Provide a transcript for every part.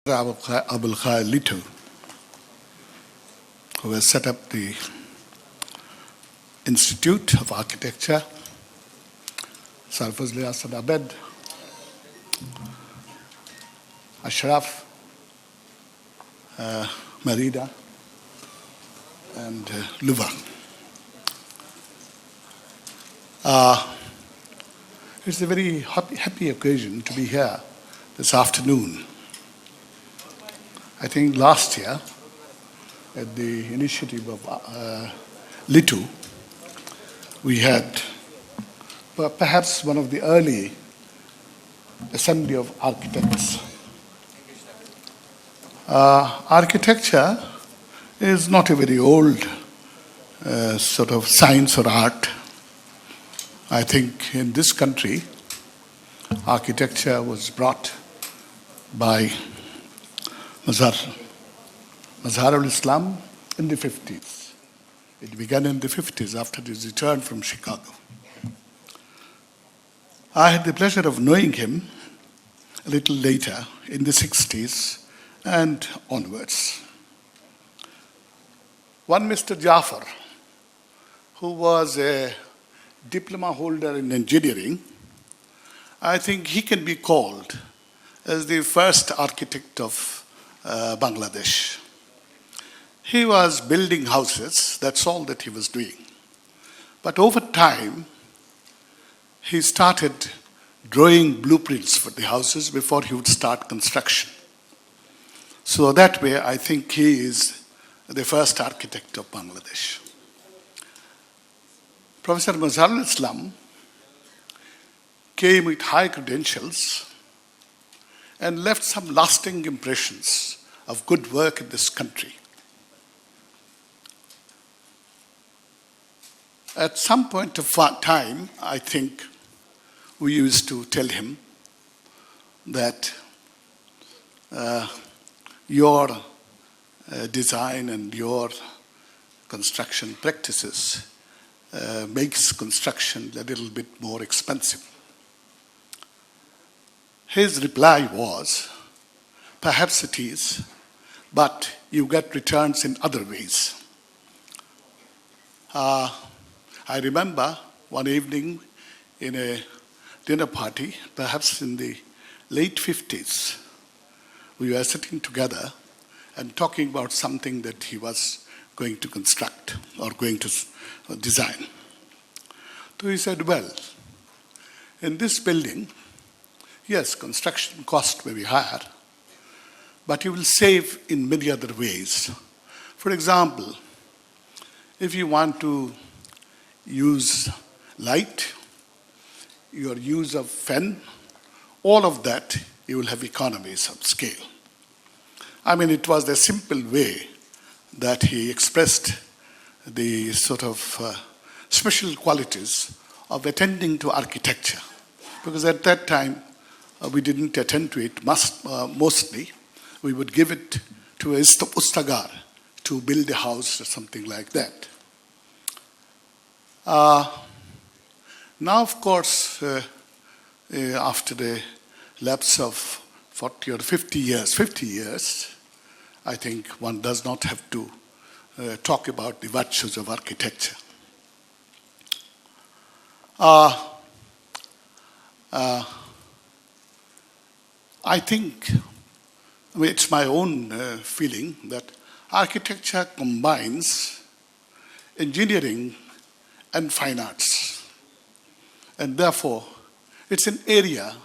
Abul Khair Lito, who has set up the Institute of Architecture, Sarfazli Asad Abed, Ashraf, Marida, and Luva. It's a very happy occasion to be here this afternoon. I think last year, at the initiative of Litu, we had perhaps one of the early assembly of architects. Architecture is not a very old sort of science or art. I think in this country, architecture was brought by Muzharul Islam in the 50s. It began in the 50s after his return from Chicago. I had the pleasure of knowing him a little later in the 60s and onwards. One Mr. Jafar, who was a diploma holder in engineering, I think he can be called as the first architect of Bangladesh. He was building houses, that's all that he was doing. But over time, he started drawing blueprints for the houses before he would start construction. So that way, I think he is the first architect of Bangladesh. Professor Muzharul Islam came with high credentials and left some lasting impressions of good work in this country. At some point of time, I think we used to tell him that your design and your construction practices makes construction a little bit more expensive. His reply was, perhaps it is, but you get returns in other ways. I remember one evening in a dinner party, perhaps in the late 50s, we were sitting together and talking about something that he was going to construct or going to design. So he said, well, in this building, yes, construction cost may be higher, but you will save in many other ways. For example, if you want to use light, your use of fan, all of that, you will have economies of scale. I mean, it was the simple way that he expressed the sort of special qualities of attending to architecture. Because at that time, we didn't attend to it mostly. We would give it to a ustagar to build a house or something like that. Now, of course, after the lapse of 40 or 50 years, I think one does not have to talk about the virtues of architecture. I think, it's my own feeling that architecture combines engineering and fine arts. And therefore, it's an area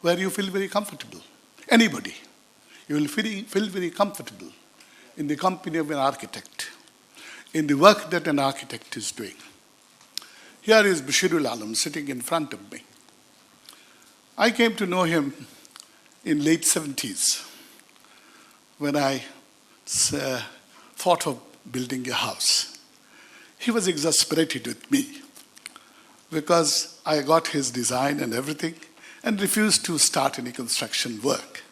where you feel very comfortable. Anybody, you will feel very comfortable in the company of an architect, in the work that an architect is doing. Here is Muhith Alam sitting in front of me. I came to know him in late 70s when I thought of building a house. He was exasperated with me because I got his design and everything and refused to start any construction work.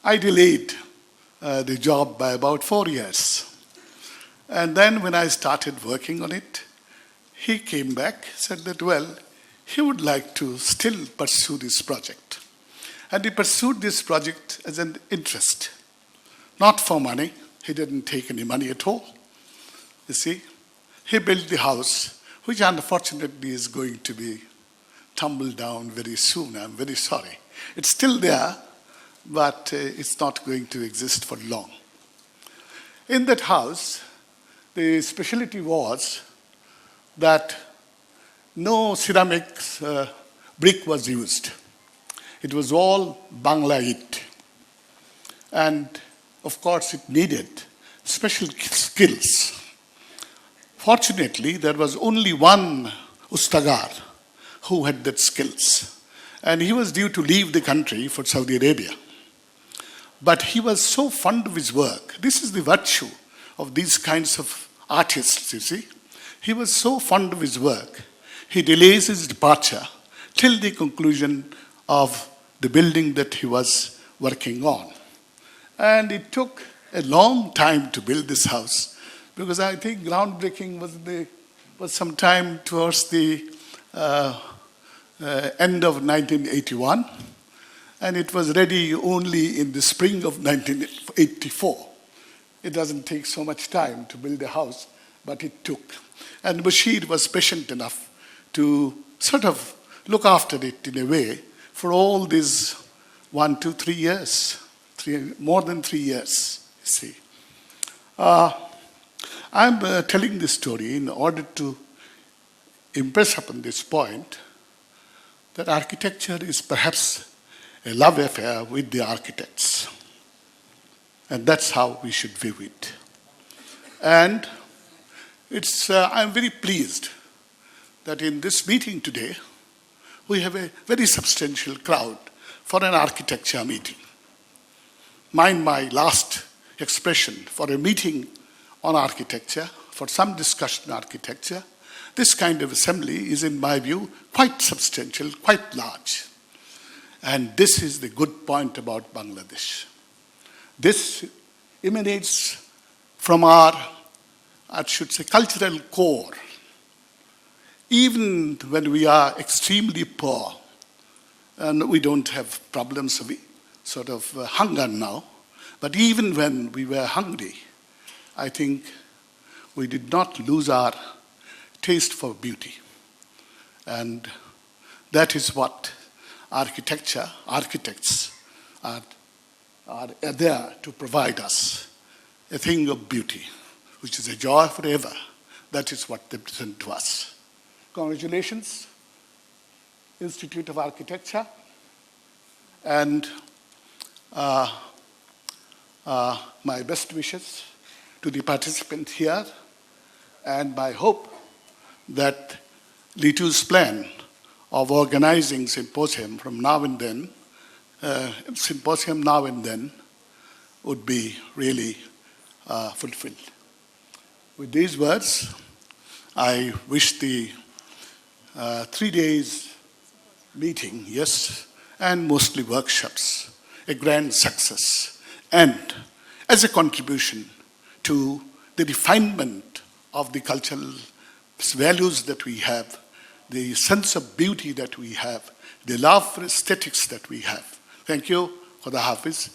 I delayed the job by about 4 years. And then when I started working on it, he came back, said that, well, he would like to still pursue this project. And he pursued this project as an interest, not for money. He didn't take any money at all. You see, he built the house, which unfortunately is going to be tumbled down very soon. I'm very sorry. It's still there, but it's not going to exist for long. In that house, the specialty was that no ceramics brick was used. It was all Banglaite. And of course, it needed special skills. Fortunately, there was only one ustagar who had that skills. And he was due to leave the country for Saudi Arabia. But he was so fond of his work. This is the virtue of these kinds of artists, you see. He was so fond of his work, he delays his departure till the conclusion of the building that he was working on. And it took a long time to build this house, because I think groundbreaking was sometime towards the end of 1981, and it was ready only in the spring of 1984. It doesn't take so much time to build a house, but it took. And Bashir was patient enough to sort of look after it in a way for all these 1, 2, 3 years, more than 3 years, you see. I'm telling this story in order to impress upon this point that architecture is perhaps a love affair with the architects. And that's how we should view it. And I'm very pleased that in this meeting today, we have a very substantial crowd for an architecture meeting. Mind my last expression, for a meeting on architecture, for some discussion on architecture, this kind of assembly is, in my view, quite substantial, quite large. And this is the good point about Bangladesh. This emanates from our, I should say, cultural core. Even when we are extremely poor, and we don't have problems of sort of hunger now, but even when we were hungry, I think we did not lose our taste for beauty. And that is what architects are there to provide us, a thing of beauty, which is a joy forever. That is what they present to us. Congratulations, Institute of Architecture, and my best wishes to the participants here, and my hope that Litu's plan of organizing symposium now and then would be really fulfilled. With these words, I wish the 3 days meeting, yes, and mostly workshops, a grand success, and as a contribution to the refinement of the cultural values that we have, the sense of beauty that we have, the love for aesthetics that we have. Thank you. Khuda Hafiz.